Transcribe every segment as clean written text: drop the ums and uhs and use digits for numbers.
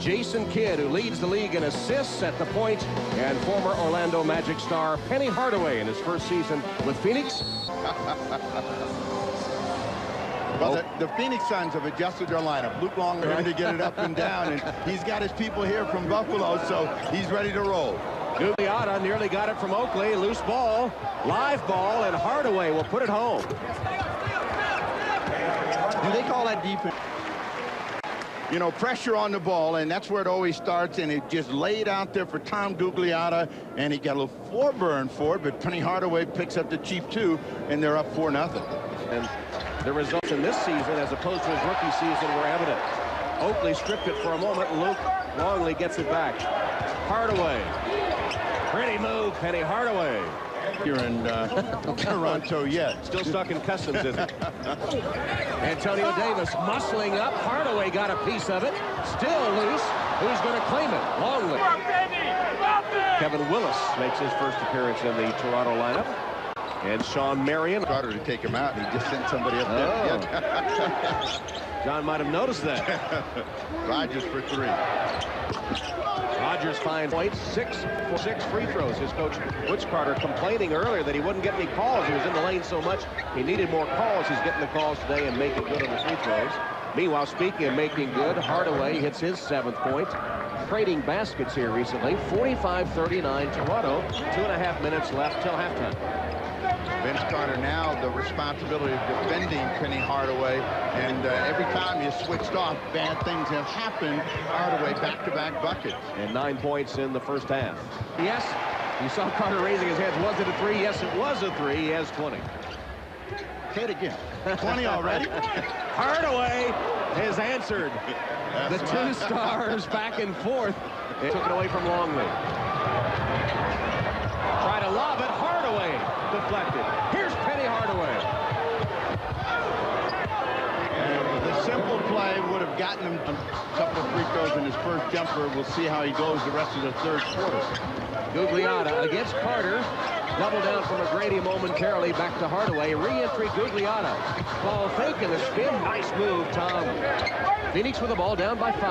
Jason Kidd, who leads the league in assists at the point, and former Orlando Magic star Penny Hardaway in his first season with Phoenix. Well, the Phoenix Suns have adjusted their lineup. Luke Long learned to get it up and down, and he's got his people here from Buffalo, so he's ready to roll. Gugliotta nearly got it from Oakley. Loose ball, live ball, and Hardaway will put it home. Do they call that defense? You know, pressure on the ball, and that's where it always starts, and it just laid out there for Tom Gugliotta, and he got a little floor burn for it, but Penny Hardaway picks up the cheap two, and they're up 4-0. And the results in this season, as opposed to his rookie season, were evident. Oakley stripped it for a moment. Luke Longley gets it back. Hardaway. Pretty move, Penny Hardaway. Here in Toronto yet. Still stuck in customs, isn't it? Antonio Davis muscling up. Hardaway got a piece of it. Still loose. Who's going to claim it? Longley. Kevin Willis makes his first appearance in the Toronto lineup. And Sean Marion. Started to take him out, and he just sent somebody up there. John might have noticed that. Rogers for three. Rogers finds points, 6 for 6 free throws. His coach, Butch Carter, complaining earlier that he wouldn't get any calls. He was in the lane so much, he needed more calls. He's getting the calls today and making good on the free throws. Meanwhile, speaking of making good, Hardaway hits his 7th point. Trading baskets here recently. 45-39 Toronto. 2.5 minutes left till halftime. Vince Carter now the responsibility of defending Penny Hardaway, and every time you switched off, bad things have happened. Hardaway back-to-back buckets. And 9 points in the first half. Yes, you saw Carter raising his head. Was it a 3? Yes, it was a 3. He has 20. Say it again. 20 already? Hardaway has answered. That's the two stars back and forth. They took it away from Longley. Try to lob it. Hardaway deflected. Here's Penny Hardaway. And the simple play would have gotten him a couple of free throws in his first jumper. We'll see how he goes the rest of the third quarter. Gugliotta against Carter. Double down from McGrady momentarily. Back to Hardaway. Re-entry Gugliotta. Ball fake and the spin. Nice move, Tom. Phoenix with the ball down by 5.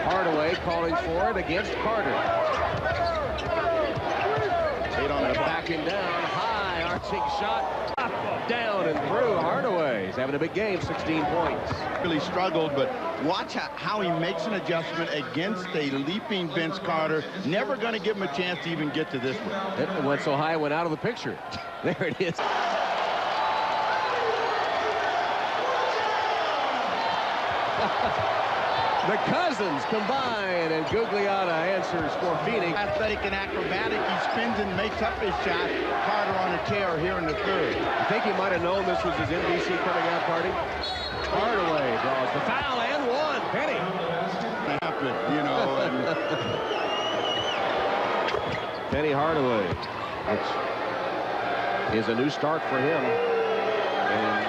Hardaway calling for it against Carter. Backing down, high, arching shot, up, down, and through. Hardaway. He's having a big game, 16 points. Really struggled, but watch how he makes an adjustment against a leaping Vince Carter. Never going to give him a chance to even get to this one. It went so high, it went out of the picture. There it is. The Cousins combine, and Gugliotta answers for Phoenix. Athletic and acrobatic, he spins and makes up his shot. Carter on a tear here in the third. I think he might have known this was his NBC coming out party. Hardaway draws the foul and one. Penny. Happened, you know. Penny Hardaway, which is a new start for him. And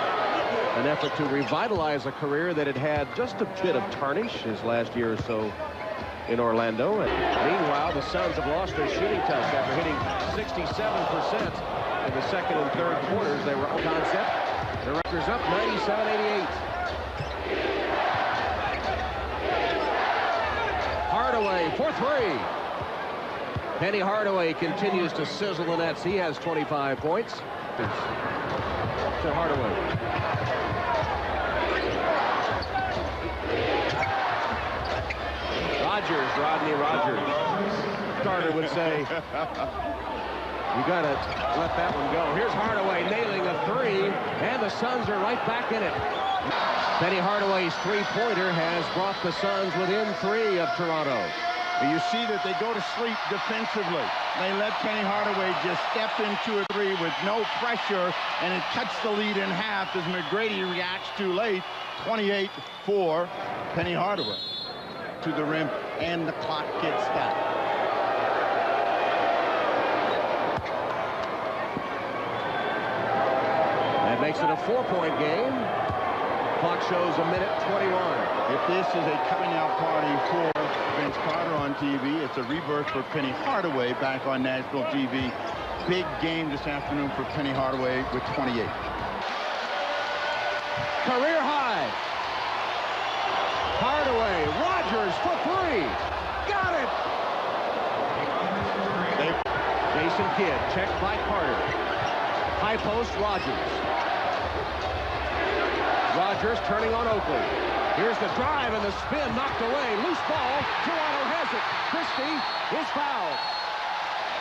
an effort to revitalize a career that had had just a bit of tarnish his last year or so in Orlando. And meanwhile, the Suns have lost their shooting test after hitting 67% in the second and third quarters. They were on concept. The Raptors up 97-88. Hardaway for 3. Penny Hardaway continues to sizzle the nets. He has 25 points. To Hardaway. Rodney Rogers. Carter would say, you got to let that one go. Here's Hardaway nailing a 3, and the Suns are right back in it. Penny Hardaway's 3-pointer has brought the Suns within 3 of Toronto. You see that they go to sleep defensively. They let Penny Hardaway just step into a 3 with no pressure, and it cuts the lead in half as McGrady reacts too late. 28 for Penny Hardaway. To the rim, and the clock gets stopped. That makes it a 4-point game. Clock shows a minute 21. If this is a coming out party for Vince Carter on TV, it's a rebirth for Penny Hardaway back on national TV. Big game this afternoon for Penny Hardaway with 28. Career high. Hardaway Hardaway. Rogers for three. Got it. Jason Kidd checked by Carter. High post, Rogers. Rogers turning on Oakley. Here's the drive and the spin knocked away. Loose ball. Toronto has it. Christie is fouled.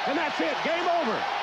And that's it. Game over.